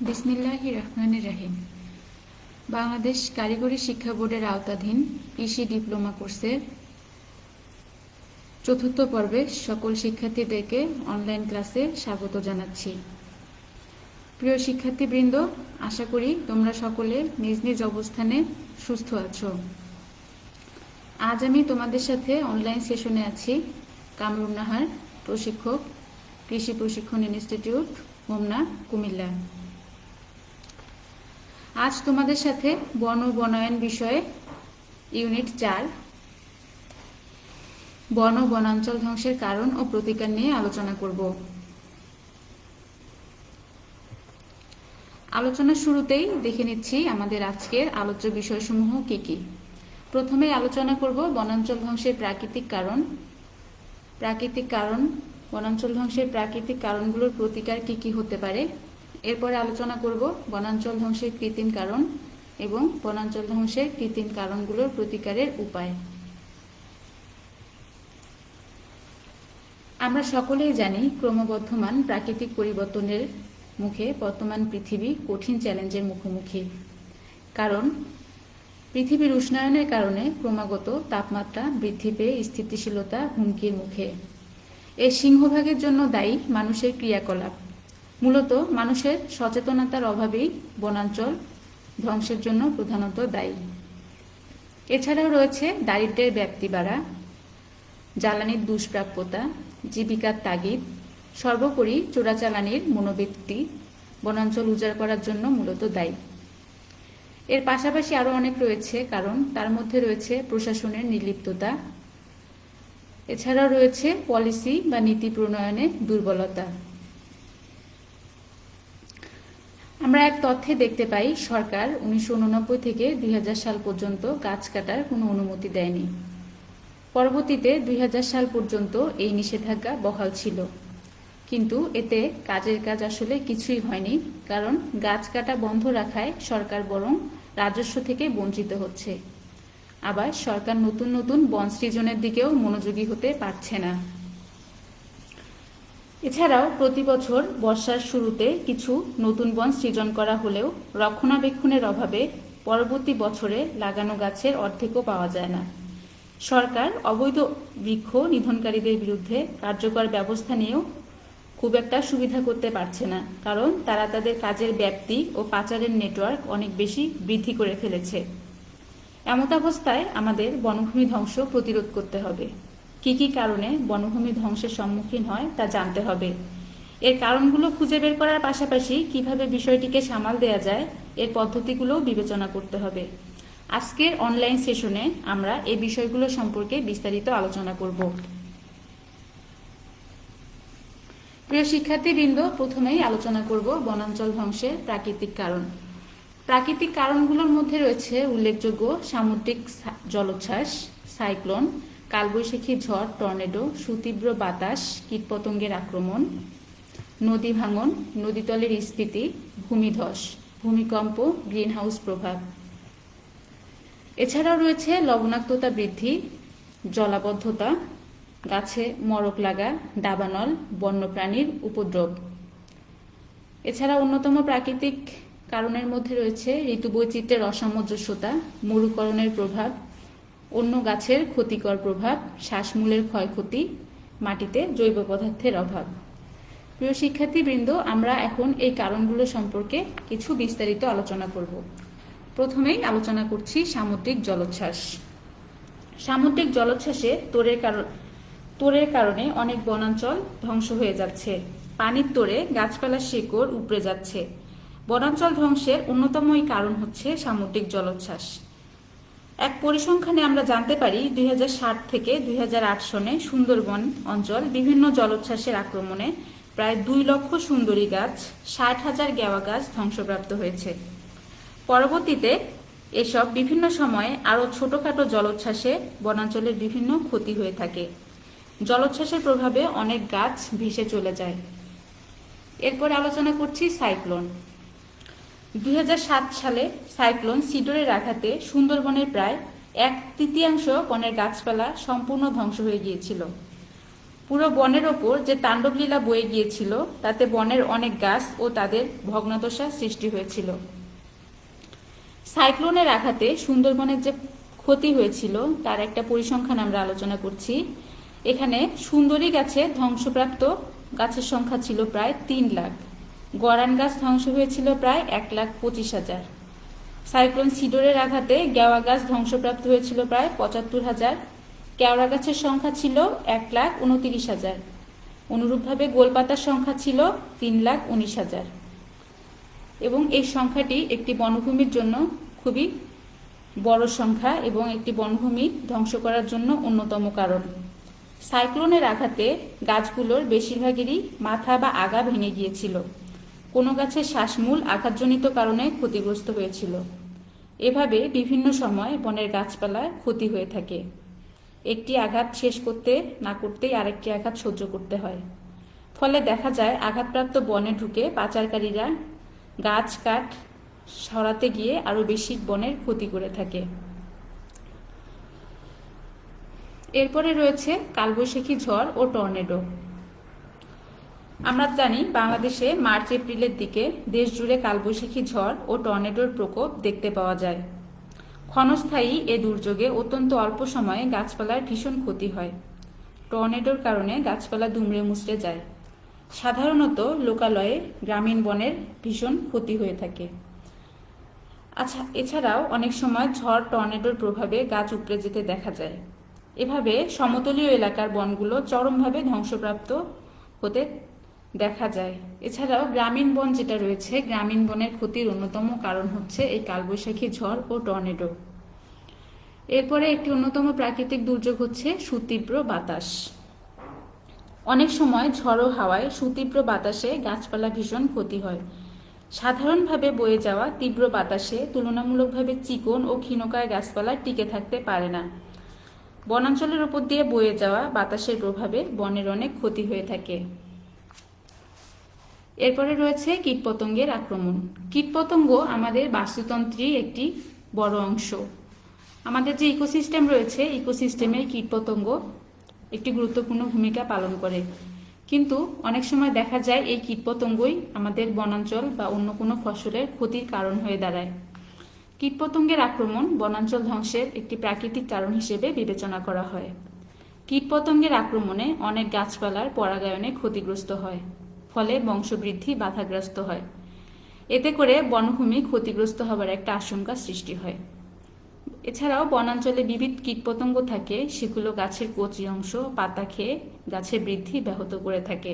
বিসমিল্লাহির রহমানির রহিম। বাংলাদেশ কারিগরি শিক্ষা বোর্ডের আওতাধীন কৃষি ডিপ্লোমা কোর্সের চতুর্থ পর্বে সকল শিক্ষার্থীদেরকে অনলাইন ক্লাসে স্বাগত জানাচ্ছি। প্রিয় শিক্ষার্থীবৃন্দ, আশা করি তোমরা সকলে নিজ নিজ অবস্থানে সুস্থ আছো। আজ আমি তোমাদের সাথে অনলাইন সেশনে আছি কামরুন নাহার, প্রশিক্ষক, কৃষি প্রশিক্ষণ ইনস্টিটিউট, হোমনা, কুমিল্লা। আজ তোমাদের সাথে বন ও বনায়ন বিষয়ে ইউনিট 4 বন ও বনাঞ্চল ধ্বংসের কারণ ও প্রতিকার নিয়ে আলোচনা করব। আলোচনার শুরুতেই দেখে নিচ্ছি আমাদের আজকের আলোচ্য বিষয়সমূহ কি কি। প্রথমেই আলোচনা করব বনাঞ্চল ধ্বংসের প্রাকৃতিক কারণ, বনাঞ্চল ধ্বংসের প্রাকৃতিক কারণগুলোর প্রতিকার কি কি হতে পারে। এরপরে আলোচনা করব বনাঞ্চল ধ্বংসের কৃত্রিম কারণ এবং বনাঞ্চল ধ্বংসের কৃত্রিম কারণগুলোর প্রতিকারের উপায়। আমরা সকলেই জানি ক্রমবর্ধমান প্রাকৃতিক পরিবর্তনের মুখে বর্তমান পৃথিবী কঠিন চ্যালেঞ্জের মুখোমুখি। কারণ পৃথিবীর উষ্ণায়নের কারণে ক্রমাগত তাপমাত্রা বৃদ্ধি পেয়ে স্থিতিশীলতা হুমকির মুখে। এর সিংহভাগের জন্য দায়ী মানুষের ক্রিয়াকলাপ। মূলত মানুষের সচেতনতার অভাবেই বনাঞ্চল ধ্বংসের জন্য প্রধানত দায়ী। এছাড়াও রয়েছে দারিদ্র্যের ব্যাপ্তি বাড়া, জ্বালানির দুষ্প্রাপ্যতা, জীবিকার তাগিদ, সর্বোপরি চোরাচালানির মনোবৃত্তি বনাঞ্চল উজাড় করার জন্য মূলত দায়ী। এর পাশাপাশি আরও অনেক রয়েছে কারণ, তার মধ্যে রয়েছে প্রশাসনের নির্লিপ্ততা, এছাড়াও রয়েছে পলিসি বা নীতি প্রণয়নে দুর্বলতা। আমরা এক তথ্যে দেখতে পাই সরকার 1989 থেকে 2000 সাল পর্যন্ত গাছ কাটার কোনো অনুমতি দেয়নি। পরবর্তীতে 2000 সাল পর্যন্ত এই নিষেধাজ্ঞা বহাল ছিল, কিন্তু এতে কাজের কাজ আসলে কিছুই হয়নি। কারণ গাছ কাটা বন্ধ রাখায় সরকার বরং রাজস্ব থেকে বঞ্চিত হচ্ছে। আবার সরকার নতুন নতুন বন সৃজনের দিকেও মনোযোগী হতে পারছে না। এছাড়াও প্রতি বছর বর্ষার শুরুতে কিছু নতুন বন সৃজন করা হলেও রক্ষণাবেক্ষণের অভাবে পরবর্তী বছরে লাগানো গাছের অর্ধেকও পাওয়া যায় না। সরকার অবৈধ বৃক্ষ নিধনকারীদের বিরুদ্ধে কার্যকর ব্যবস্থা নিয়েও খুব একটা সুবিধা করতে পারছে না, কারণ তারা তাদের কাজের ব্যাপ্তি ও পাচারের নেটওয়ার্ক অনেক বেশি বৃদ্ধি করে ফেলেছে। এমতাবস্থায় আমাদের বনভূমি ধ্বংস প্রতিরোধ করতে হবে। কি কি কারণে বনভূমি ধ্বংসের সম্মুখীন হয় তা জানতে হবে। এর কারণগুলো খুঁজে বের করার পাশাপাশি কিভাবে বিষয়টিকে সামাল দেওয়া যায় এর পদ্ধতিগুলো বিবেচনা করতে হবে। আজকের অনলাইন সেশনে আমরা এই বিষয়গুলো সম্পর্কে বিস্তারিত আলোচনা করব। প্রিয় শিক্ষার্থীবৃন্দ, প্রথমেই আলোচনা করব বনাঞ্চল ধ্বংসের প্রাকৃতিক কারণ। প্রাকৃতিক কারণগুলোর মধ্যে রয়েছে উল্লেখযোগ্য সামুদ্রিক জলোচ্ছ্বাস, সাইক্লোন, কালবৈশাখী ঝড়, টর্নেডো, সুতীব্র বাতাস, কীটপতঙ্গের আক্রমণ, নদী ভাঙন, নদীতলের স্ফীতি, ভূমিধস, ভূমিকম্প, গ্রিনহাউস প্রভাব। এছাড়াও রয়েছে লবণাক্ততা বৃদ্ধি, জলাবদ্ধতা, গাছে মরক লাগা, দাবানল, বন্যপ্রাণীর উপদ্রব। এছাড়া অন্যতম প্রাকৃতিক কারণের মধ্যে রয়েছে ঋতুবৈচিত্র্যের অসামঞ্জস্যতা, মরুকরণের প্রভাব, অন্য গাছের ক্ষতিকর প্রভাব, শ্বাসমূলের ক্ষয়ক্ষতি, মাটিতে জৈব পদার্থের অভাব। প্রিয় শিক্ষার্থীবৃন্দ, আমরা এখন এই কারণগুলো সম্পর্কে কিছু বিস্তারিত আলোচনা করব। প্রথমেই আলোচনা করছি সামুদ্রিক জলোচ্ছ্বাস। সামুদ্রিক জলোচ্ছ্বাসে তোড়ের কারণে অনেক বনাঞ্চল ধ্বংস হয়ে যাচ্ছে। পানির তোড়ে গাছপালার শিকড় উপড়ে যাচ্ছে। বনাঞ্চল ধ্বংসের অন্যতম কারণ হচ্ছে সামুদ্রিক জলোচ্ছ্বাস। এক পরিসংখ্যানে আমরা জানতে পারি 2007 থেকে 2008 সনে সুন্দরবন অঞ্চল বিভিন্ন জলোচ্ছ্বাসের আক্রমণে প্রায় 2 লক্ষ সুন্দরী গাছ, 60,000 গেওয়া গাছ ধ্বংসপ্রাপ্ত হয়েছে। পরবর্তীতে এসব বিভিন্ন সময়ে আরও ছোটোখাটো জলোচ্ছ্বাসে বনাঞ্চলের বিভিন্ন ক্ষতি হয়ে থাকে। জলোচ্ছ্বাসের প্রভাবে অনেক গাছ ভেসে চলে যায়। এরপর আলোচনা করছি সাইক্লোন। 2007 সালে সাইক্লোন সিডরের আঘাতে সুন্দরবনের প্রায় 1/3 বনের গাছপালা সম্পূর্ণ ধ্বংস হয়ে গিয়েছিল। পুরো বনের ওপর যে তাণ্ডবলীলা বয়ে গিয়েছিল তাতে বনের অনেক গাছ ও তাদের ভগ্নদশা সৃষ্টি হয়েছিল। সাইক্লোনের আঘাতে সুন্দরবনের যে ক্ষতি হয়েছিল তার একটা পরিসংখ্যান আমরা আলোচনা করছি। এখানে সুন্দরী গাছে ধ্বংসপ্রাপ্ত গাছের সংখ্যা ছিল প্রায় 3 লাখ, গরান গাছ ধ্বংস হয়েছিল প্রায় 1,25,000। সাইক্লোন সিডোরের আঘাতে গেওয়া গাছ ধ্বংসপ্রাপ্ত হয়েছিল প্রায় 75,000, কেওড়া গাছের সংখ্যা ছিল 1,29,000। অনুরূপভাবে গোলপাতার সংখ্যা ছিল 3,19,000 এবং এই সংখ্যাটি একটি বনভূমির জন্য খুবই বড় সংখ্যা এবং একটি বনভূমি ধ্বংস করার জন্য অন্যতম কারণ। সাইক্লোনের আঘাতে গাছগুলোর বেশিরভাগেরই মাথা বা আগা ভেঙে গিয়েছিল। কোনো গাছের শ্বাসমূল আঘাতজনিত কারণে ক্ষতিগ্রস্ত হয়েছিল। এভাবে বিভিন্ন সময় বনের গাছপালার ক্ষতি হয়ে থাকে। একটি আঘাত শেষ করতে না করতেই আরেকটি আঘাত সহ্য করতে হয়। ফলে দেখা যায় আঘাতপ্রাপ্ত বনে ঢুকে পাচারকারীরা গাছ কাঠ সরাতে গিয়ে আরও বেশি বনের ক্ষতি করে থাকে। এরপরে রয়েছে কালবৈশাখী ঝড় ও টর্নেডো। আমরা জানি বাংলাদেশে মার্চ এপ্রিলের দিকে দেশ জুড়ে কালবৈশাখী ঝড় ও টর্নেডোর প্রকোপ দেখতে পাওয়া যায়। ক্ষণস্থায়ী এ দুর্যোগে অত্যন্ত অল্প সময়ে গাছপালার ভীষণ ক্ষতি হয়। টর্নেডোর কারণে গাছপালা দুমড়ে মুচড়ে যায়। সাধারণত লোকালয়ে গ্রামীণ বনের ভীষণ ক্ষতি হয়ে থাকে। আচ্ছা, এছাড়াও অনেক সময় ঝড় টর্নেডোর প্রভাবে গাছ উপড়ে যেতে দেখা যায়। এভাবে সমতলীয় এলাকার বনগুলো চরমভাবে ধ্বংসপ্রাপ্ত হতে দেখা যায়। এছাড়াও গ্রামীণ বন যেটা রয়েছে, গ্রামীণ বনের ক্ষতির অন্যতম কারণ হচ্ছে এই কালবৈশাখী ঝড় ও টর্নেডো। এরপরে একটি অন্যতম প্রাকৃতিক দুর্যোগ হচ্ছে সুতীব্র বাতাস। অনেক সময় ঝড়ো হাওয়ায় সুতীব্র বাতাসে গাছপালা ভীষণ ক্ষতি হয়। সাধারণভাবে বয়ে যাওয়া তীব্র বাতাসে তুলনামূলকভাবে চিকন ও ক্ষীণকায় গাছপালা টিকে থাকতে পারে না। বনাঞ্চলের উপর দিয়ে বয়ে যাওয়া বাতাসের প্রভাবে বনের অনেক ক্ষতি হয়ে থাকে। এরপরে রয়েছে কীটপতঙ্গের আক্রমণ। কীটপতঙ্গ আমাদের বাস্তুতন্ত্রের একটি বড় অংশ। আমাদের যে ইকোসিস্টেম রয়েছে, ইকোসিস্টেমে কীটপতঙ্গ একটি গুরুত্বপূর্ণ ভূমিকা পালন করে। কিন্তু অনেক সময় দেখা যায় এই কীটপতঙ্গই আমাদের বনাঞ্চল বা অন্য কোনো ফসলের ক্ষতির কারণ হয়ে দাঁড়ায়। কীটপতঙ্গের আক্রমণ বনাঞ্চল ধ্বংসের একটি প্রাকৃতিক কারণ হিসেবে বিবেচনা করা হয়। কীটপতঙ্গের আক্রমণে অনেক গাছপালার পরাগায়নে ক্ষতিগ্রস্ত হয়, ফলে বংশবৃদ্ধি বাধাগ্রস্ত হয়। এতে করে বনভূমি ক্ষতিগ্রস্ত হবার একটা আশঙ্কা সৃষ্টি হয়। এছাড়াও বনাঞ্চলে বিবিধ কীটপতঙ্গ থাকে, সেগুলো গাছের কচি অংশ, পাতা খেয়ে গাছের বৃদ্ধি ব্যাহত করে থাকে।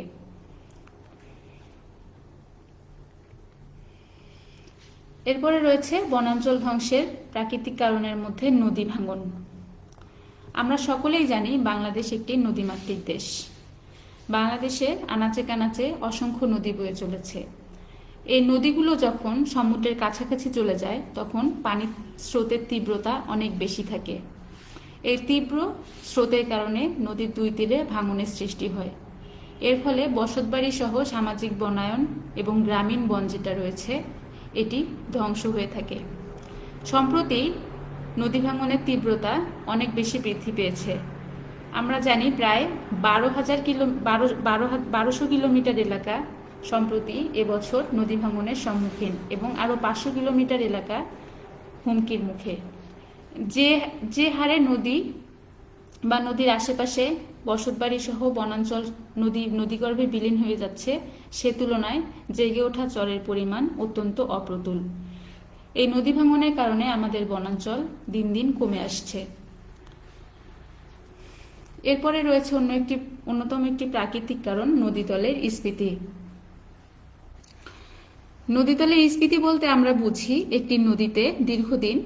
এরপরে রয়েছে বনাঞ্চল ধ্বংসের প্রাকৃতিক কারণের মধ্যে নদী ভাঙন। আমরা সকলেই জানি বাংলাদেশ একটি নদীমাতৃক দেশ। বাংলাদেশের আনাচে কানাচে অসংখ্য নদী বয়ে চলেছে। এই নদীগুলো যখন সমুদ্রের কাছাকাছি চলে যায় তখন পানির স্রোতের তীব্রতা অনেক বেশি থাকে। এই তীব্র স্রোতের কারণে নদীর দুই তীরে ভাঙনের সৃষ্টি হয়। এর ফলে বসতবাড়ি সহ সামাজিক বনায়ন এবং গ্রামীণ বন যেটা রয়েছে এটি ধ্বংস হয়ে থাকে। সম্প্রতি নদী ভাঙনের তীব্রতা অনেক বেশি বৃদ্ধি পেয়েছে। আমরা জানি প্রায় 1200 কিলোমিটার এলাকা সম্প্রতি এবছর নদী ভাঙনের সম্মুখীন এবং আরও 500 কিলোমিটার এলাকা হুমকির মুখে। যে হারে নদী বা নদীর আশেপাশে বসতবাড়ি সহ বনাঞ্চল নদীগর্ভে বিলীন হয়ে যাচ্ছে, সে তুলনায় জেগে ওঠা চরের পরিমাণ অত্যন্ত অপ্রতুল। এই নদী ভাঙনের কারণে আমাদের বনাঞ্চল দিন দিন কমে আসছে। এরপরে রয়েছে অন্যতম একটি প্রাকৃতিক কারণ নদীতলের স্ফীতি। নদীতলের স্ফীতি বলতে আমরা বুঝি একটি নদীতে দীর্ঘদিন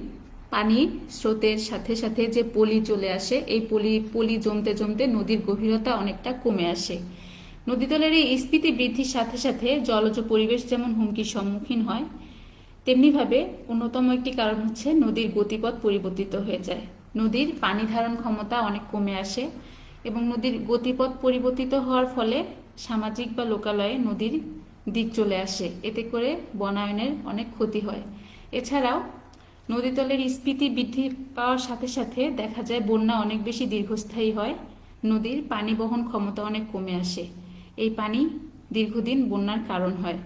পানির স্রোতের সাথে সাথে যে পলি চলে আসে, এই পলি জমতে জমতে নদীর গভীরতা অনেকটা কমে আসে। নদীতলের এই স্ফীতি বৃদ্ধির সাথে সাথে জলজ পরিবেশ যেমন হুমকির সম্মুখীন হয়, তেমনিভাবে অন্যতম একটি কারণ হচ্ছে নদীর গতিপথ পরিবর্তিত হয়ে যায়। নদীর পানি ধারণ ক্ষমতা অনেক কমে আসে এবং নদীর গতিপথ পরিবর্তিত হওয়ার ফলে সামাজিক বা লোকালয়ে নদীর দিক চলে আসে। এতে করে বনায়নের অনেক ক্ষতি হয়। এছাড়াও নদীতলের স্ফীতি বৃদ্ধি পাওয়ার সাথে সাথে দেখা যায় বন্যা অনেক বেশি দীর্ঘস্থায়ী হয় নদীর পানি বহন ক্ষমতা অনেক কমে আসে। এই পানি দীর্ঘদিন বন্যার কারণ হয়।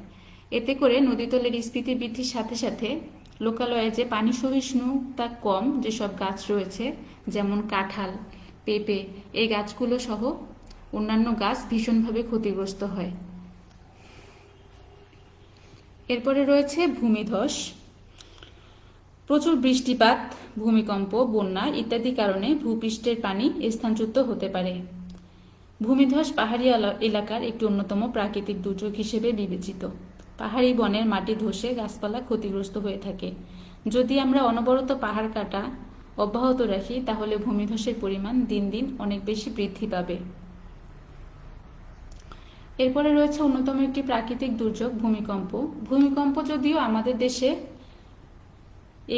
এতে করে নদীতলের স্ফীতি বৃদ্ধির সাথে সাথে লোকালয়ে যে পানি সহিষ্ণুতা কম যেসব গাছ রয়েছে, যেমন কাঁঠাল, পেঁপে, এই গাছগুলো সহ অন্যান্য গাছ ভীষণভাবে ক্ষতিগ্রস্ত হয়। এরপরে রয়েছে ভূমিধস। প্রচুর বৃষ্টিপাত, ভূমিকম্প, বন্যা ইত্যাদি কারণে ভূপৃষ্ঠের পানি স্থানচ্যুত হতে পারে। ভূমিধস পাহাড়ি এলাকার একটি অন্যতম প্রাকৃতিক দুর্যোগ হিসেবে বিবেচিত। পাহাড়ি বনের মাটি ধসে গাছপালা ক্ষতিগ্রস্ত হয়ে থাকে। যদি আমরা অনবরত পাহাড় কাটা অব্যাহত রাখি তাহলে ভূমিধসের পরিমাণ দিন দিন অনেক বেশি বৃদ্ধি পাবে। এরপরে রয়েছে অন্যতম একটি প্রাকৃতিক দুর্যোগ ভূমিকম্প। ভূমিকম্প যদিও আমাদের দেশে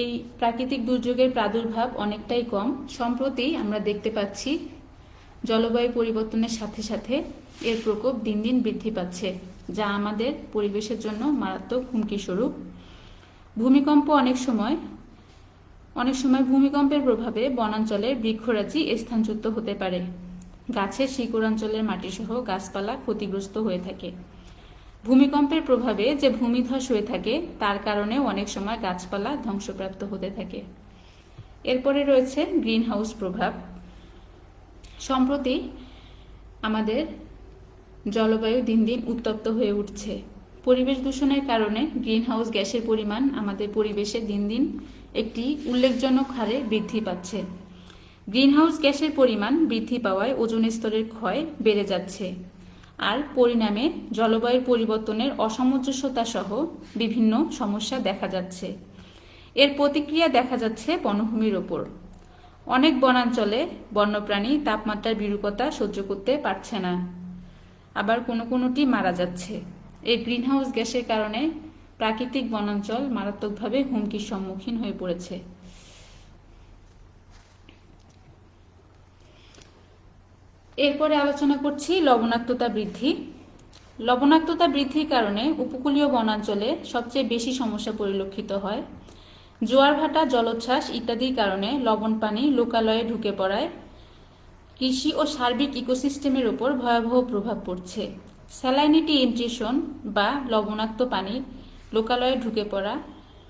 এই প্রাকৃতিক দুর্যোগের প্রাদুর্ভাব অনেকটাই কম, সম্প্রতি আমরা দেখতে পাচ্ছি জলবায়ু পরিবর্তনের সাথে সাথে এর প্রকোপ দিন দিন বৃদ্ধি পাচ্ছে, যা আমাদের পরিবেশের জন্য মারাত্মক হুমকি স্বরূপ। ভূমিকম্প অনেক সময় ভূমিকম্পের প্রভাবে বনাঞ্চলের বৃক্ষরাজি স্থানচ্যুত হতে পারে। গাছের শিকড়াঞ্চলের মাটিসহ গাছপালা ক্ষতিগ্রস্ত হয়ে থাকে। ভূমিকম্পের প্রভাবে যে ভূমিধস হয়ে থাকে তার কারণে অনেক সময় গাছপালা ধ্বংসপ্রাপ্ত হতে থাকে। এরপরে রয়েছে গ্রিন হাউস প্রভাব। সম্প্রতি আমাদের জলবায়ু দিন দিন উত্তপ্ত হয়ে উঠছে। পরিবেশ দূষণের কারণে গ্রিন হাউস গ্যাসের পরিমাণ আমাদের পরিবেশে দিন দিন একটি উল্লেখজনক হারে বৃদ্ধি পাচ্ছে। গ্রিন হাউস গ্যাসের পরিমাণ বৃদ্ধি পাওয়ায় ওজোন স্তরের ক্ষয় বেড়ে যাচ্ছে, আর পরিণামে জলবায়ুর পরিবর্তনের অসামঞ্জস্যতা সহ বিভিন্ন সমস্যা দেখা যাচ্ছে। এর প্রতিক্রিয়া দেখা যাচ্ছে বনভূমির ওপর। অনেক বনাঞ্চলে বন্যপ্রাণী তাপমাত্রার বিরূপতা সহ্য করতে পারছে না, আবার কোনোটি মারা যাচ্ছে। এই গ্রিনহাউস গ্যাসের কারণে প্রাকৃতিক বনাঞ্চল মারাত্মকভাবে হুমকির সম্মুখীন হয়ে পড়েছে। এরপরে আলোচনা করছি লবণাক্ততা বৃদ্ধি। লবণাক্ততা বৃদ্ধির কারণে উপকূলীয় বনাঞ্চলে সবচেয়ে বেশি সমস্যা পরিলক্ষিত হয়। জোয়ার ভাটা, জলোচ্ছ্বাস ইত্যাদির কারণে লবণ পানি লোকালয়ে ঢুকে পড়ায় কৃষি ও সার্বিক ইকোসিস্টেমের উপর ভয়াবহ প্রভাব পড়ছে। স্যালাইনিটি ইন্ট্রুশন বা লবণাক্ত পানির লোকালয়ে ঢুকে পড়া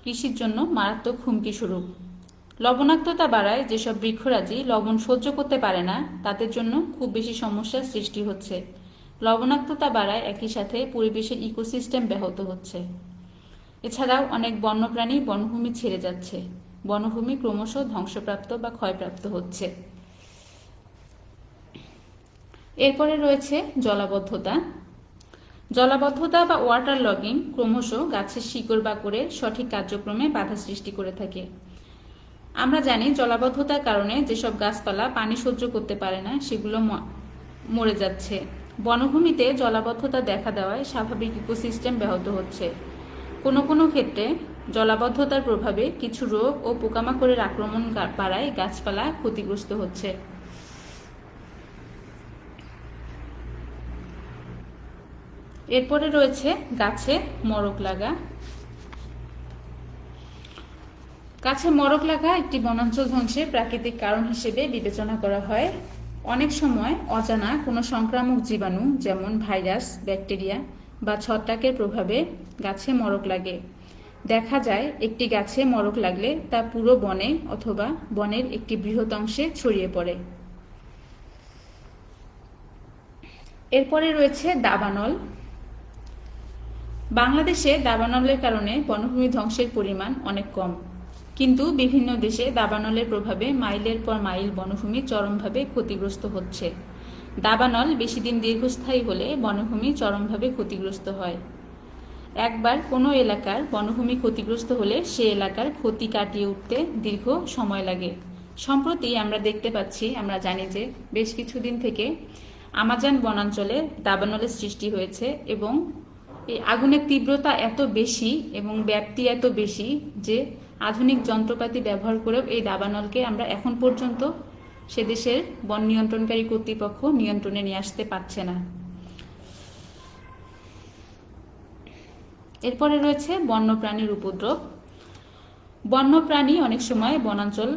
কৃষির জন্য মারাত্মক হুমকি স্বরূপ। লবণাক্ততা বাড়ায় যেসব বৃক্ষরাজি লবণ সহ্য করতে পারে না তাদের জন্য খুব বেশি সমস্যার সৃষ্টি হচ্ছে। লবণাক্ততা বাড়ায় একই সাথে পরিবেশের ইকোসিস্টেম ব্যাহত হচ্ছে। এছাড়াও অনেক বন্যপ্রাণী বনভূমি ছেড়ে যাচ্ছে। বনভূমি ক্রমশ ধ্বংসপ্রাপ্ত বা ক্ষয়প্রাপ্ত হচ্ছে। এরপরে রয়েছে জলাবদ্ধতা। জলাবদ্ধতা বা ওয়াটার লগিং ক্রমশ গাছের শিকড় বাকড়ের সঠিক কার্যক্রমে বাধা সৃষ্টি করে থাকে। আমরা জানি জলাবদ্ধতার কারণে যেসব গাছপালা পানি সহ্য করতে পারে না সেগুলো মরে যাচ্ছে। বনভূমিতে জলাবদ্ধতা দেখা দেওয়ায় স্বাভাবিক ইকোসিস্টেম ব্যাহত হচ্ছে। কোনো ক্ষেত্রে জলাবদ্ধতার প্রভাবে কিছু রোগ ও পোকামাকড়ের আক্রমণ বাড়ায় গাছপালা ক্ষতিগ্রস্ত হচ্ছে। এরপরে রয়েছে গাছে মরক লাগা। গাছে মরক লাগা একটি বনাঞ্চল ধ্বংসের প্রাকৃতিক কারণ হিসেবে বিবেচনা করা হয়। অনেক সময় অজানা কোনো সংক্রামক জীবাণু যেমন ভাইরাস, ব্যাকটেরিয়া বা ছত্রাকের প্রভাবে গাছে মরক লাগে। দেখা যায় একটি গাছে মরক লাগলে তা পুরো বনে অথবা বনের একটি বৃহৎ অংশে ছড়িয়ে পড়ে। এরপরে রয়েছে দাবানল। বাংলাদেশে দাবানলের কারণে বনভূমি ধ্বংসের পরিমাণ অনেক কম, কিন্তু বিভিন্ন দেশে দাবানলের প্রভাবে মাইলের পর মাইল বনভূমি চরমভাবে ক্ষতিগ্রস্ত হচ্ছে। দাবানল বেশি দিন দীর্ঘস্থায়ী হলে বনভূমি চরমভাবে ক্ষতিগ্রস্ত হয়। একবার কোনো এলাকার বনভূমি ক্ষতিগ্রস্ত হলে সে এলাকার ক্ষতি কাটিয়ে উঠতে দীর্ঘ সময় লাগে। সম্প্রতি আমরা দেখতে পাচ্ছি, আমরা জানি যে বেশ কিছুদিন থেকে আমাজন বনাঞ্চলে দাবানলের সৃষ্টি হয়েছে এবং এই আগুনের তীব্রতা এত বেশি এবং ব্যাপ্তি এত বেশি যে আধুনিক যন্ত্রপাতি ব্যবহার করেও এই দাবানলকে আমরা এখন পর্যন্ত সে দেশের বন নিয়ন্ত্রণকারী কর্তৃপক্ষ নিয়ন্ত্রণে নিয়ে আসতে পারছে না। এরপরে রয়েছে বন্যপ্রাণীর উপদ্রব। বন্যপ্রাণী অনেক সময় বনাঞ্চল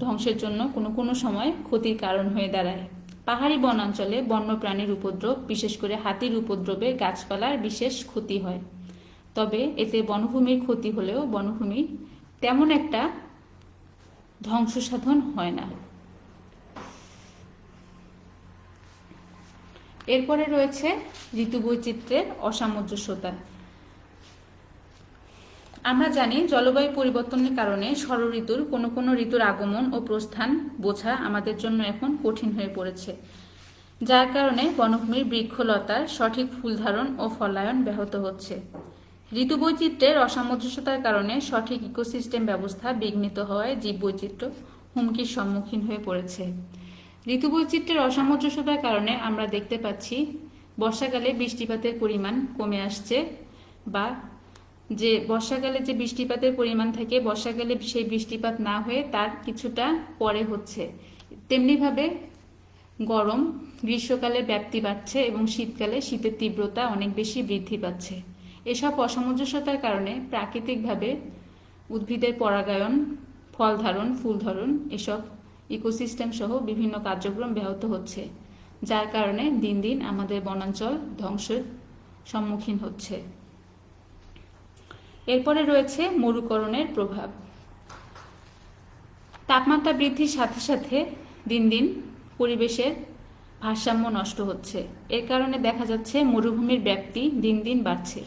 ধ্বংসের জন্য কোনো সময় ক্ষতির কারণ হয়ে দাঁড়ায়। পাহাড়ি বনাঞ্চলে বন্যপ্রাণীর উপদ্রব, বিশেষ করে হাতির উপদ্রবে গাছপালার বিশেষ ক্ষতি হয়। তবে এতে বনভূমির ক্ষতি হলেও বনভূমি তেমন একটা ধ্বংস সাধন হয় না। এরপরে রয়েছে ঋতু বৈচিত্র্যের অসামঞ্জস্যতা। আমরা জানি জলবায়ু পরিবর্তনের কারণে ষড়ঋতুর কোনো কোনো ঋতুর আগমন ও প্রস্থান বোঝা আমাদের জন্য এখন কঠিন হয়ে পড়েছে, যার কারণে বনভূমির বৃক্ষলতার সঠিক ফুল ধারণ ও ফলায়ন ব্যাহত হচ্ছে। ঋতু বৈচিত্র্যের অসামঞ্জস্যতার কারণে সঠিক ইকোসিস্টেম ব্যবস্থা বিঘ্নিত হওয়ায় জীববৈচিত্র্য হুমকির সম্মুখীন হয়ে পড়েছে। ঋতু বৈচিত্র্যের অসামঞ্জস্যতার কারণে আমরা দেখতে পাচ্ছি বর্ষাকালে বৃষ্টিপাতের পরিমাণ কমে আসছে, বা যে বর্ষাকালে যে বৃষ্টিপাতের পরিমাণ থাকে বর্ষাকালে সেই বৃষ্টিপাত না হয়ে তার কিছুটা পরে হচ্ছে। তেমনিভাবে গরম গ্রীষ্মকালে ব্যাপ্তি বাড়ছে এবং শীতকালে শীতের তীব্রতা অনেক বেশি বৃদ্ধি পাচ্ছে। এসব অসামঞ্জস্যতার কারণে প্রাকৃতিকভাবে উদ্ভিদের পরাগায়ন, ফল ধারণ, ফুল ধারণ এসব ইকোসিস্টেম সহ বিভিন্ন কার্যক্রম ব্যাহত হচ্ছে, যার কারণে দিন দিন আমাদের বনাঞ্চল ধ্বংসের সম্মুখীন হচ্ছে। এরপরে রয়েছে মরুকরণের প্রভাব। তাপমাত্রা বৃদ্ধির সাথে সাথে দিন দিন পরিবেশের ভারসাম্য নষ্ট হচ্ছে। এর কারণে দেখা যাচ্ছে মরুভূমির ব্যাপ্তি দিন দিন বাড়ছে।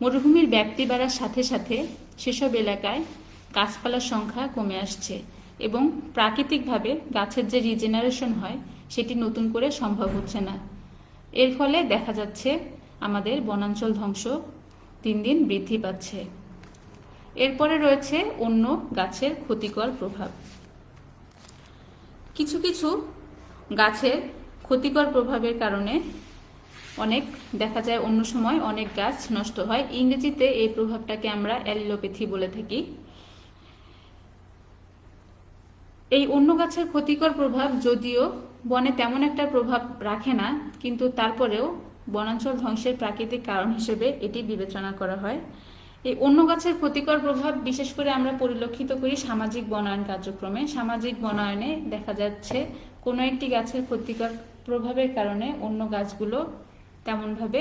মরুভূমির ব্যাপ্তি বাড়ার সাথে সাথে সেসব এলাকায় গাছপালার সংখ্যা কমে আসছে এবং প্রাকৃতিকভাবে গাছের যে রিজেনারেশন হয় সেটি নতুন করে সম্ভব হচ্ছে না। এর ফলে দেখা যাচ্ছে আমাদের বনাঞ্চল ধ্বংস দিন দিন বৃদ্ধি পাচ্ছে। এরপরে রয়েছে অন্য গাছের ক্ষতিকর প্রভাব। কিছু কিছু গাছের ক্ষতিকর প্রভাবের কারণে অনেক দেখা যায় অন্য সময় অনেক গাছ নষ্ট হয়। ইংরেজিতে এই প্রভাবটাকে আমরা অ্যালিলোপ্যাথি বলে থাকি। এই অন্য গাছের ক্ষতিকর প্রভাব যদিও বনে তেমন একটা প্রভাব রাখে না, কিন্তু তারপরেও বনাঞ্চল ধ্বংসের প্রাকৃতিক কারণ হিসেবে এটি বিবেচনা করা হয়। এই অন্য গাছের ক্ষতিকর প্রভাব বিশেষ করে আমরা পরিলক্ষিত করি সামাজিক বনায়ন কার্যক্রমে। সামাজিক বনায়নে দেখা যাচ্ছে কোনো একটি গাছের ক্ষতিকর প্রভাবের কারণে অন্য গাছগুলো তেমনভাবে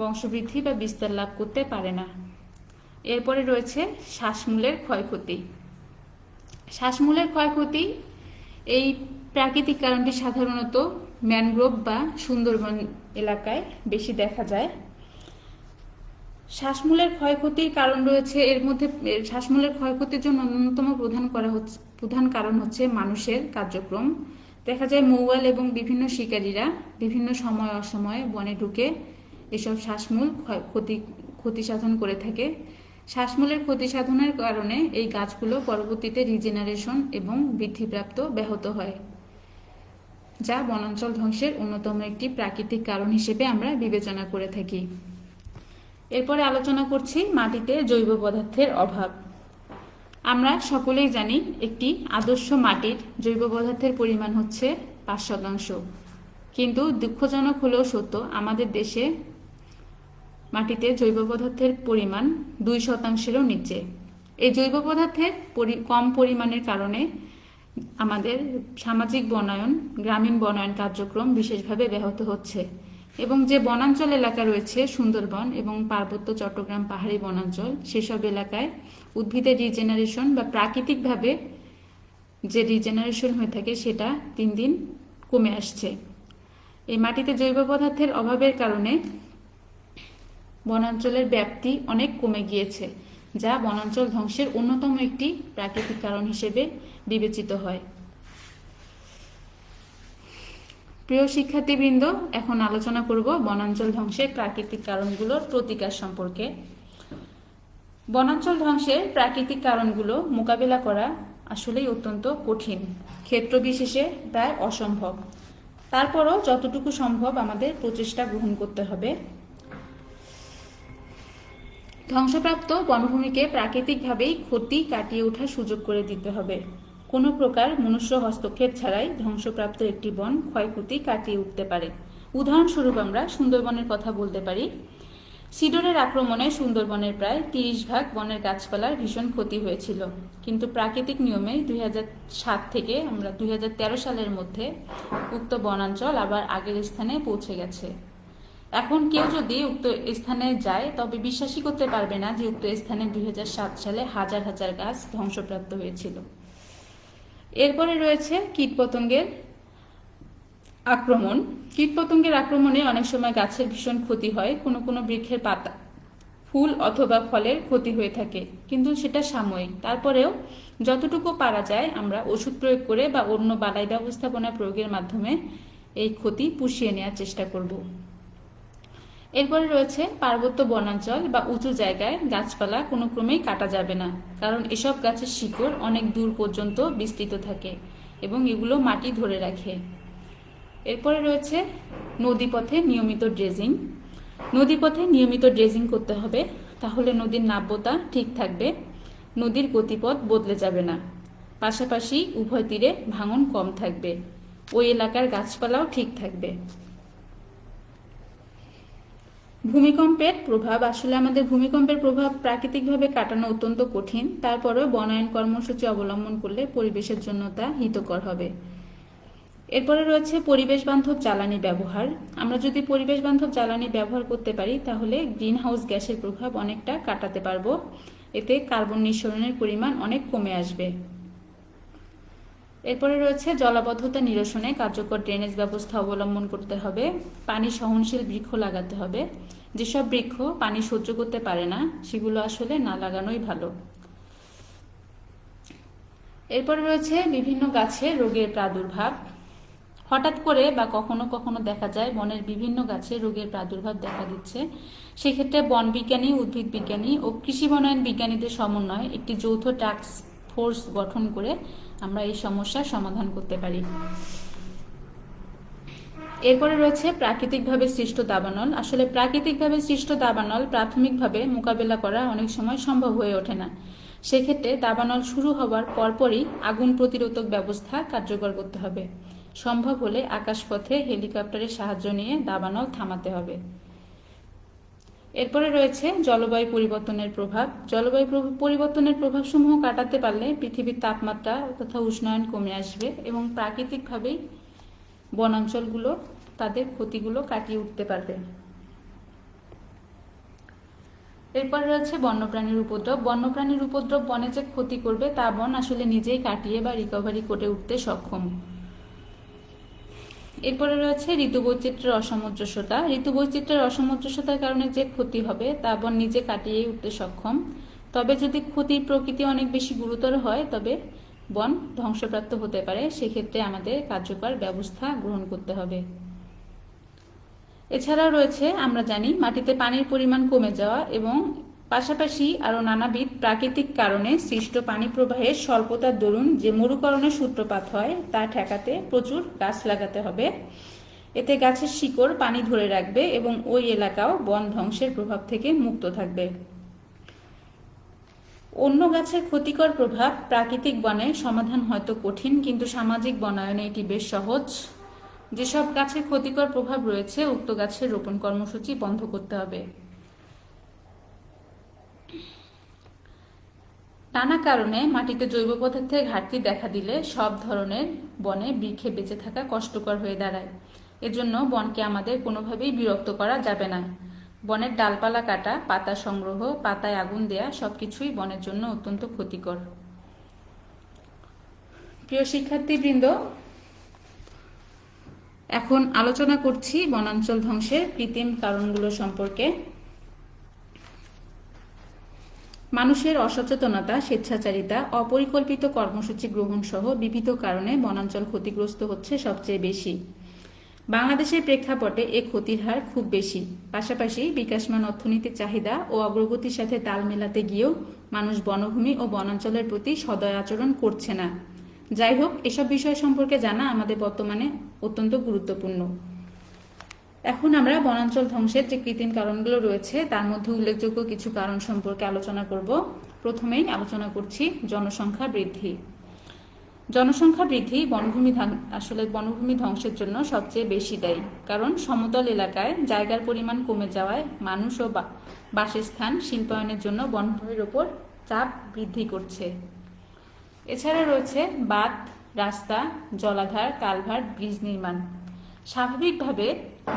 বংশবৃদ্ধি বা বিস্তার লাভ করতে পারে না। এরপরে রয়েছে শ্বাসমূলের ক্ষয়ক্ষতি। শ্বাসমূলের ক্ষয়ক্ষতি এই প্রাকৃতিক কারণটি সাধারণত ম্যানগ্রোভ বা সুন্দরবন এলাকায় বেশি দেখা যায়। শ্বাসমূলের ক্ষয়ক্ষতির কারণ রয়েছে, এর মধ্যে শ্বাসমূলের ক্ষয়ক্ষতির জন্য অন্যতম প্রধান কারণ হচ্ছে মানুষের কার্যক্রম। দেখা যায় মৌয়াল এবং বিভিন্ন শিকারীরা বিভিন্ন সময় অসময়ে বনে ঢুকে এসব শ্বাসমূল ক্ষতি সাধন করে থাকে। শ্বাসমূলের ক্ষতি সাধনের কারণে এই গাছগুলো পরবর্তীতে রিজেনারেশন এবং বৃদ্ধিপ্রাপ্ত ব্যাহত হয়, যা বনাঞ্চল ধ্বংসের অন্যতম একটি প্রাকৃতিক কারণ হিসেবে আমরা বিবেচনা করে থাকি। এরপরে আলোচনা করছি মাটিতে জৈব পদার্থের অভাব। আমরা সকলেই জানি একটি আদর্শ মাটির জৈব পদার্থের পরিমাণ হচ্ছে 5%, কিন্তু দুঃখজনক হলেও সত্য আমাদের দেশে মাটিতে জৈব পদার্থের পরিমাণ 2%-এরও নিচে। এই জৈব পদার্থের কম পরিমাণের কারণে আমাদের সামাজিক বনায়ন, গ্রামীণ বনায়ন কার্যক্রম বিশেষভাবে ব্যাহত হচ্ছে এবং যে বনাঞ্চল এলাকা রয়েছে সুন্দরবন এবং পার্বত্য চট্টগ্রাম পাহাড়ি বনাঞ্চল, সেসব এলাকায় উদ্ভিদের রিজেনারেশন বা প্রাকৃতিকভাবে যে রিজেনারেশন হয়ে থাকে সেটা দিন দিন কমে আসছে। এই মাটিতে জৈব পদার্থের অভাবের কারণে বনাঞ্চলের ব্যাপ্তি অনেক কমে গিয়েছে, যা বনাঞ্চল ধ্বংসের অন্যতম একটি প্রাকৃতিক কারণ হিসেবে বিবেচিত হয়। প্রিয় শিক্ষার্থীবৃন্দ, এখন আলোচনা করব বনাঞ্চল ধ্বংসের প্রাকৃতিক কারণগুলোর প্রতিকার সম্পর্কে। বনাঞ্চল ধ্বংসের প্রাকৃতিক কারণগুলো মোকাবেলা করা আসলেই অত্যন্ত কঠিন, ক্ষেত্র বিশেষে প্রায় অসম্ভব। তারপরও যতটুকু সম্ভব আমাদের প্রচেষ্টা গ্রহণ করতে হবে। ধ্বংসপ্রাপ্ত বনভূমিকে প্রাকৃতিকভাবেই ক্ষতি কাটিয়ে ওঠার সুযোগ করে দিতে হবে। কোনো প্রকার মনুষ্য হস্তক্ষেপ ছাড়াই ধ্বংসপ্রাপ্ত একটি বন ক্ষয়ক্ষতি কাটিয়ে উঠতে পারে। উদাহরণস্বরূপ আমরা সুন্দরবনের কথা বলতে পারি। সিডরের আক্রমণে সুন্দরবনের প্রায় 30 ভাগ বনের গাছপালার ভীষণ ক্ষতি হয়েছিল, কিন্তু প্রাকৃতিক নিয়মে 2007 থেকে আমরা 2013 সালের মধ্যে উক্ত বনাঞ্চল আবার আগের স্থানে পৌঁছে গেছে। এখন কেউ যদি উক্ত স্থানে যায় তবে বিশ্বাসই করতে পারবে না যে উক্ত স্থানে 2007 সালে হাজার হাজার গাছ ধ্বংসপ্রাপ্ত হয়েছিল। এরপরে রয়েছে কীটপতঙ্গের আক্রমণ। কীটপতঙ্গের আক্রমণে অনেক সময় গাছের ভীষণ ক্ষতি হয়, কোনো কোনো বৃক্ষের পাতা, ফুল অথবা ফলের ক্ষতি হয়ে থাকে, কিন্তু সেটা সাময়িক। তারপরেও যতটুকু পারা যায় আমরা ওষুধ প্রয়োগ করে বা অন্য বালাই ব্যবস্থাপনা প্রয়োগের মাধ্যমে এই ক্ষতি পুষিয়ে নেওয়ার চেষ্টা করব। এরপরে রয়েছে পার্বত্য বনাঞ্চল বা উঁচু জায়গায় গাছপালা কোনো ক্রমেই কাটা যাবে না, কারণ এসব গাছের শিকড় অনেক দূর পর্যন্ত বিস্তৃত থাকে এবং এগুলো মাটি ধরে রাখে। এরপরে রয়েছে নদীপথে নিয়মিত ড্রেজিং। নদীপথে নিয়মিত ড্রেজিং করতে হবে, তাহলে নদীর নাব্যতা ঠিক থাকবে, নদীর গতিপথ বদলে যাবে না, পাশাপাশি উভয় তীরে ভাঙন কম থাকবে, ওই এলাকার গাছপালাও ঠিক থাকবে। ভূমিকম্পের প্রভাব, আসলে আমাদের ভূমিকম্পের প্রভাব প্রাকৃতিকভাবে কাটানো অত্যন্ত কঠিন, তারপরেও বনায়ন কর্মসূচি অবলম্বন করলে পরিবেশের জন্য তা হিতকর হবে। এরপরে রয়েছে পরিবেশ বান্ধব জ্বালানি ব্যবহার। আমরা যদি পরিবেশ বান্ধব জ্বালানি ব্যবহার করতে পারি তাহলে গ্রিনহাউস গ্যাসের প্রভাব অনেকটা কাটাতে পারবো, এতে কার্বন নিঃসরণের পরিমাণ অনেক কমে আসবে। এরপরে রয়েছে জলাবদ্ধতা নিরসনে কার্যকর ড্রেনেজ ব্যবস্থা অবলম্বন করতে হবে, পানি সহনশীল বৃক্ষ লাগাতে হবে। যেসব বৃক্ষ পানি সহ্য করতে পারে না সেগুলো আসলে না লাগানোই ভালো। এরপরে রয়েছে বিভিন্ন গাছে রোগের প্রাদুর্ভাব। হঠাৎ করে বা কখনো কখনো দেখা যায় বনের বিভিন্ন গাছে রোগের প্রাদুর্ভাব দেখা দিচ্ছে। সেক্ষেত্রে বন বিজ্ঞানী, উদ্ভিদ বিজ্ঞানী ও কৃষি বনায়ন বিজ্ঞানীদের সমন্বয়ে একটি যৌথ টাস্ক ফোর্স গঠন করে আমরা এই সমস্যার সমাধান করতে পারি। এরপরে রয়েছে প্রাকৃতিকভাবে সৃষ্ট দাবানল। আসলে প্রাকৃতিকভাবে সৃষ্ট দাবানল প্রাথমিকভাবে মোকাবেলা করা অনেক সময় সম্ভব হয়ে ওঠে না। সেক্ষেত্রে দাবানল শুরু হওয়ার পরপরই আগুন প্রতিরোধক ব্যবস্থা কার্যকর করতে হবে। সম্ভব হলে আকাশপথে হেলিকপ্টারের সাহায্য নিয়ে দাবানল থামাতে হবে। এরপরে রয়েছে জলবায়ু পরিবর্তনের প্রভাব। জলবায়ু পরিবর্তনের প্রভাবসমূহ কাটাতে পারলে পৃথিবীর তাপমাত্রা তথা উষ্ণায়ন কমে আসবে এবং প্রাকৃতিকভাবেই বনাঞ্চলগুলো তাদের ক্ষতিগুলো কাটিয়ে উঠতে পারবে। এরপর রয়েছে বন্যপ্রাণীর উপদ্রব। বন্যপ্রাণীর উপদ্রব বনে যে ক্ষতি করবে তা বন আসলে নিজেই কাটিয়ে বা রিকভারি করে উঠতে সক্ষম। এরপরে রয়েছে ঋতুবৈচিত্র্যের অসামঞ্জস্যতা। ঋতুবৈচিত্র্যের অসামঞ্জস্যতার কারণে যে ক্ষতি হবে তা বন নিজে কাটিয়ে উঠতে সক্ষম। তবে যদি ক্ষতির প্রকৃতি অনেক বেশি গুরুতর হয় তবে বন ধ্বংসপ্রাপ্ত হতে পারে, সেক্ষেত্রে আমাদের কার্যকর ব্যবস্থা গ্রহণ করতে হবে। এছাড়াও রয়েছে, আমরা জানি, মাটিতে পানির পরিমাণ কমে যাওয়া এবং পাশাপাশি আরও নানাবিধ প্রাকৃতিক কারণে সৃষ্ট পানি প্রবাহের স্বল্পতার দরুন যে মরুকরণের সূত্রপাত হয় তা ঠেকাতে প্রচুর গাছ লাগাতে হবে। এতে গাছের শিকড় পানি ধরে রাখবে এবং ওই এলাকাও বন ধ্বংসের প্রভাব থেকে মুক্ত থাকবে। অন্য গাছের ক্ষতিকর প্রভাব প্রাকৃতিক বনে সমাধান হয়তো কঠিন, কিন্তু সামাজিক বনায়নে এটি বেশ সহজ। যেসব গাছের ক্ষতিকর প্রভাব রয়েছে উক্ত গাছের রোপণ কর্মসূচি বন্ধ করতে হবে। নানা কারণে মাটিতে জৈব পদার্থের ঘাটতি দেখা দিলে সব ধরনের বনে বৃক্ষে বেঁচে থাকা কষ্টকর হয়ে দাঁড়ায়। এজন্য বনকে আমাদের কোনোভাবেই বিরক্ত করা যাবে না। বনের ডালপালা কাটা, পাতা সংগ্রহ, পাতায় আগুন দেয়া সবকিছুই বনের জন্য অত্যন্ত ক্ষতিকর। প্রিয় শিক্ষার্থীবৃন্দ, এখন আলোচনা করছি বনাঞ্চল ধ্বংসের কৃত্রিম কারণগুলো সম্পর্কে। মানুষের অসচেতনতা, স্বেচ্ছাচারিতা, অপরিকল্পিত কর্মসূচি গ্রহণ সহ বিবিধ কারণে বনাঞ্চল ক্ষতিগ্রস্ত হচ্ছে সবচেয়ে বেশি। বাংলাদেশের প্রেক্ষাপটে এ ক্ষতির হার খুব বেশি। পাশাপাশি বিকাশমান অর্থনীতির চাহিদা ও অগ্রগতির সাথে তাল মেলাতে গিয়েও মানুষ বনভূমি ও বনাঞ্চলের প্রতি সদয় আচরণ করছে না। যাই হোক, এসব বিষয় সম্পর্কে জানা আমাদের বর্তমানে অত্যন্ত গুরুত্বপূর্ণ। এখন আমরা বনাঞ্চল ধ্বংসের যে কৃত্রিম কারণগুলো রয়েছে তার মধ্যে উল্লেখযোগ্য কিছু কারণ সম্পর্কে আলোচনা করব। প্রথমেই আলোচনা করছি জনসংখ্যা বৃদ্ধি। জনসংখ্যা বৃদ্ধি আসলে বনভূমি ধ্বংসের জন্য সবচেয়ে বেশি দায়ী, কারণ সমতল এলাকায় জায়গার পরিমাণ কমে যাওয়ায় মানুষ ও বাসস্থান শিল্পায়নের জন্য বনভূমির ওপর চাপ বৃদ্ধি করছে। এছাড়া রয়েছে বাঁধ, রাস্তা, জলাধার, কালভার্ট, ব্রিজ নির্মাণ। স্বাভাবিকভাবে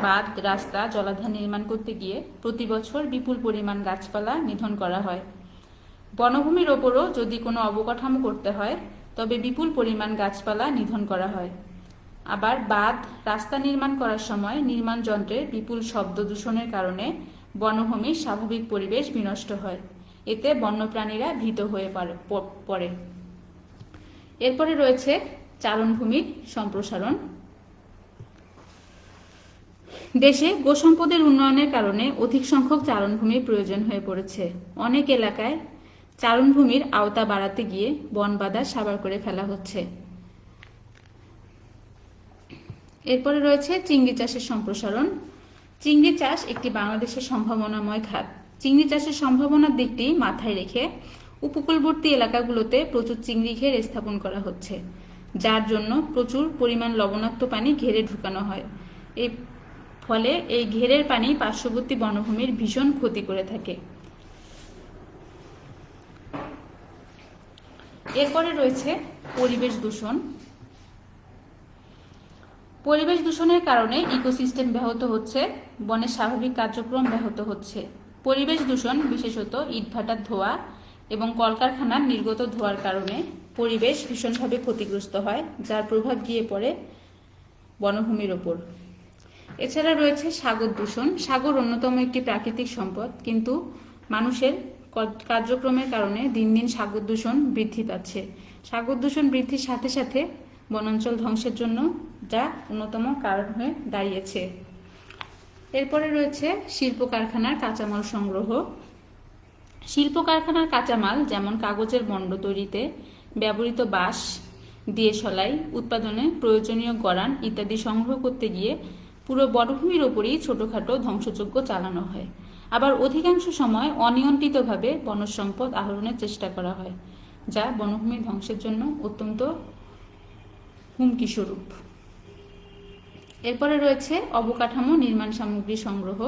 বাঁধ, রাস্তা, জলাধার নির্মাণ করতে গিয়ে প্রতি বছর বিপুল পরিমাণ গাছপালা নিধন করা হয়। বনভূমির ওপরও যদি কোনো অবকাঠামো করতে হয় তবে বিপুল পরিমাণ গাছপালা নিধন করা হয়। আবার বাঁধ, রাস্তা নির্মাণ করার সময় নির্মাণ যন্ত্রের বিপুল শব্দ দূষণের কারণে বনভূমির স্বাভাবিক পরিবেশ বিনষ্ট হয়। এতে বন্যপ্রাণীরা ভীত হয়ে পড়ে। এরপরে রয়েছে চারণভূমির সম্প্রসারণ। দেশে গোসম্পদের উন্নয়নের কারণে অধিক সংখ্যক চারণভূমির প্রয়োজন হয়ে পড়েছে। অনেক এলাকায় চারণভূমির আওতা বাড়াতে গিয়ে বন বাঁধা সাবার করে ফেলা হচ্ছে। এরপরে রয়েছে চিংড়ি চাষের সম্প্রসারণ। চিংড়ি চাষ একটি বাংলাদেশের সম্ভাবনাময় খাত। চিংড়ি চাষের সম্ভাবনার দিকটি মাথায় রেখে উপকূলবর্তী এলাকাগুলোতে প্রচুর চিংড়ি ঘের স্থাপন করা হচ্ছে, যার জন্য প্রচুর পরিমাণ লবণাক্ত পানি ঘেরে ঢুকানো হয়। এই ফলে এই ঘেরের পানি পার্শ্ববর্তী বনভূমির ভীষণ ক্ষতি করে থাকে। এরপরে রয়েছে পরিবেশ দূষণ। পরিবেশ দূষণের কারণে ইকোসিস্টেম ব্যাহত হচ্ছে, বনের স্বাভাবিক কার্যক্রম ব্যাহত হচ্ছে। পরিবেশ দূষণ বিশেষত ইটভাটার ধোঁয়া এবং কলকারখানার নির্গত ধোঁয়ার কারণে পরিবেশ ভীষণভাবে ক্ষতিগ্রস্ত হয়, যার প্রভাব গিয়ে পড়ে বনভূমির ওপর। এছাড়া রয়েছে সাগর দূষণ। সাগর অন্যতম একটি প্রাকৃতিক সম্পদ, কিন্তু মানুষের কার্যক্রমের কারণে দিন দিন সাগর দূষণ বৃদ্ধি পাচ্ছে। সাগর দূষণ বৃদ্ধির সাথে সাথে বনাঞ্চল ধ্বংসের জন্য যা অন্যতম কারণ হয়ে দাঁড়িয়েছে। এরপরে রয়েছে শিল্প কারখানার কাঁচামাল সংগ্রহ। শিল্প কারখানার কাঁচামাল যেমন কাগজের মণ্ড তৈরিতে ব্যবহৃত বাঁশ, দিয়েশলাই উৎপাদনে প্রয়োজনীয় গড়ান ইত্যাদি সংগ্রহ করতে গিয়ে পুরো বনভূমির ওপরই ছোটোখাটো ধ্বংসযজ্ঞ চালানো হয়। আবার অধিকাংশ সময় অনিয়ন্ত্রিতভাবে বনজ সম্পদ আহরণের চেষ্টা করা হয়, যা বনভূমি ধ্বংসের জন্য অত্যন্ত হুমকি স্বরূপ। এরপরে রয়েছে অবকাঠামো নির্মাণ সামগ্রী সংগ্রহ।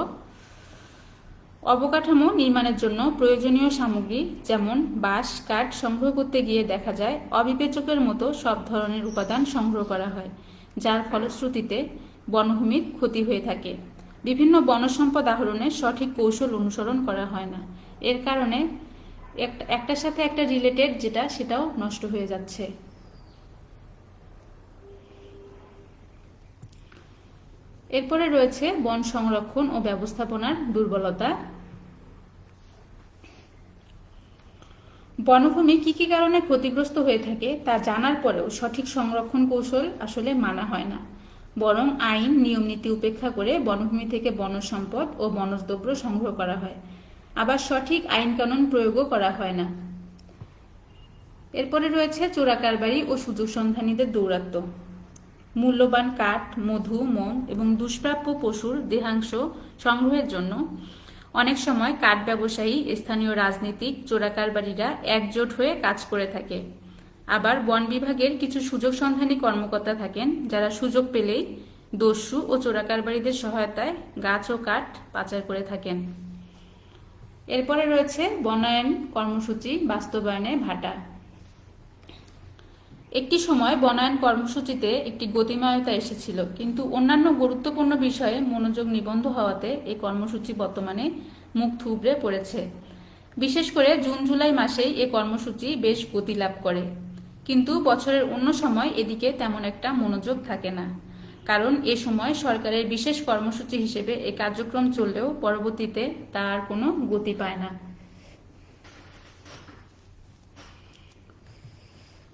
অবকাঠামো নির্মাণের জন্য প্রয়োজনীয় সামগ্রী যেমন বাঁশ, কাঠ সংগ্রহ করতে গিয়ে দেখা যায় অবিবেচকের মতো সব ধরনের উপাদান সংগ্রহ করা হয়, যার ফলশ্রুতিতে বনভূমির ক্ষতি হয়ে থাকে। বিভিন্ন বনসম্পদ আহরণের সঠিক কৌশল অনুসরণ করা হয় না। এর কারণে একটার সাথে একটা রিলেটেড সেটাও নষ্ট হয়ে যাচ্ছে। এরপরে রয়েছে বন সংরক্ষণ ও ব্যবস্থাপনার দুর্বলতা। বনভূমি কি কি কারণে ক্ষতিগ্রস্ত হয়ে থাকে তা জানার পরেও সঠিক সংরক্ষণ কৌশল আসলে মানা হয় না, বরং আইন নিয়ম নীতি উপেক্ষা করে বনভূমি থেকে বনজ সম্পদ ও বনজ দ্রব্য সংগ্রহ করা হয়। আবার সঠিক আইন কানুন প্রয়োগও করা হয় না। এরপরে রয়েছে চোরাকারবারি ও সুযোগ সন্ধানীদের দৌরাত্ম্য। মূল্যবান কাঠ, মধু, মোম এবং দুষ্প্রাপ্য পশুর দেহাংশ সংগ্রহের জন্য অনেক সময় কাঠ ব্যবসায়ী, স্থানীয় রাজনীতিক, চোরাকারবারিরা একজোট হয়ে কাজ করে থাকে। আবার বন বিভাগের কিছু সুযোগ সন্ধানী কর্মকর্তা থাকেন, যারা সুযোগ পেলেই দস্যু ও চোরাকারবারিদের সহায়তায় গাছ ও কাঠ পাচার করে থাকেন। এরপরে রয়েছে বনায়ন কর্মসূচি বাস্তবায়নে ভাটা। একটি সময় বনায়ন কর্মসূচিতে একটি গতিময়তা এসেছিল, কিন্তু অন্যান্য গুরুত্বপূর্ণ বিষয়ে মনোযোগ নিবন্ধ হওয়াতে এই কর্মসূচি বর্তমানে মুখ থুবড়ে পড়েছে। বিশেষ করে জুন জুলাই মাসেই এই কর্মসূচি বেশ গতি লাভ করে, কিন্তু বছরের অন্য সময় এদিকে তেমন একটা মনোযোগ থাকে না, কারণ এ সময় সরকারের বিশেষ কর্মসূচি হিসেবে এই কার্যক্রম চললেও পরবর্তীতে তার কোনো গতি পায় না।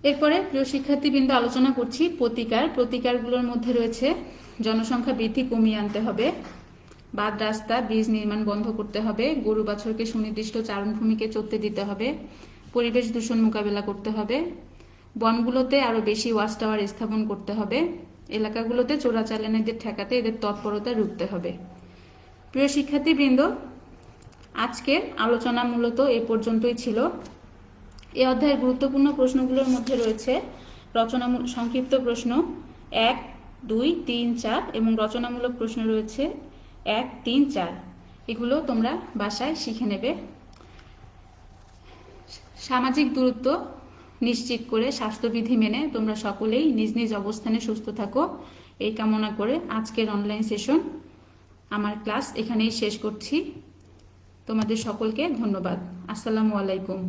এরপরে প্রিয় শিক্ষার্থীবৃন্দ আলোচনা করছি প্রতিকারগুলোর মধ্যে রয়েছে জনসংখ্যা বৃদ্ধি কমিয়ে আনতে হবে, বাঁধ, রাস্তা, ব্রিজ নির্মাণ বন্ধ করতে হবে, গরু বাছুরকে সুনির্দিষ্ট চারণভূমিকে চড়তে দিতে হবে, পরিবেশ দূষণ মোকাবেলা করতে হবে, বনগুলোতে আরও বেশি ওয়াচ টাওয়ার স্থাপন করতে হবে, এলাকাগুলোতে চোরাচালানিদের ঠেকাতে এদের তৎপরতা রুখতে হবে। প্রিয় শিক্ষার্থীবৃন্দ, আজকের আলোচনা মূলত এ পর্যন্তই ছিল। এই অধ্যায়ের গুরুত্বপূর্ণ প্রশ্নগুলোর মধ্যে রয়েছে সংক্ষিপ্ত প্রশ্ন 1, 2, 3, 4 এবং রচনামূলক প্রশ্ন রয়েছে 1, 3, 4। এগুলো তোমরা বাসায় শিখে নেবে। সামাজিক দূরত্ব নিশ্চিত করে স্বাস্থ্যবিধি মেনে তোমরা সকলেই নিজ নিজ অবস্থানে সুস্থ থাকো, এই কামনা করে আজকের অনলাইন সেশন আমার ক্লাস এখানেই শেষ করছি। তোমাদের সকলকে ধন্যবাদ। আসসালামু আলাইকুম।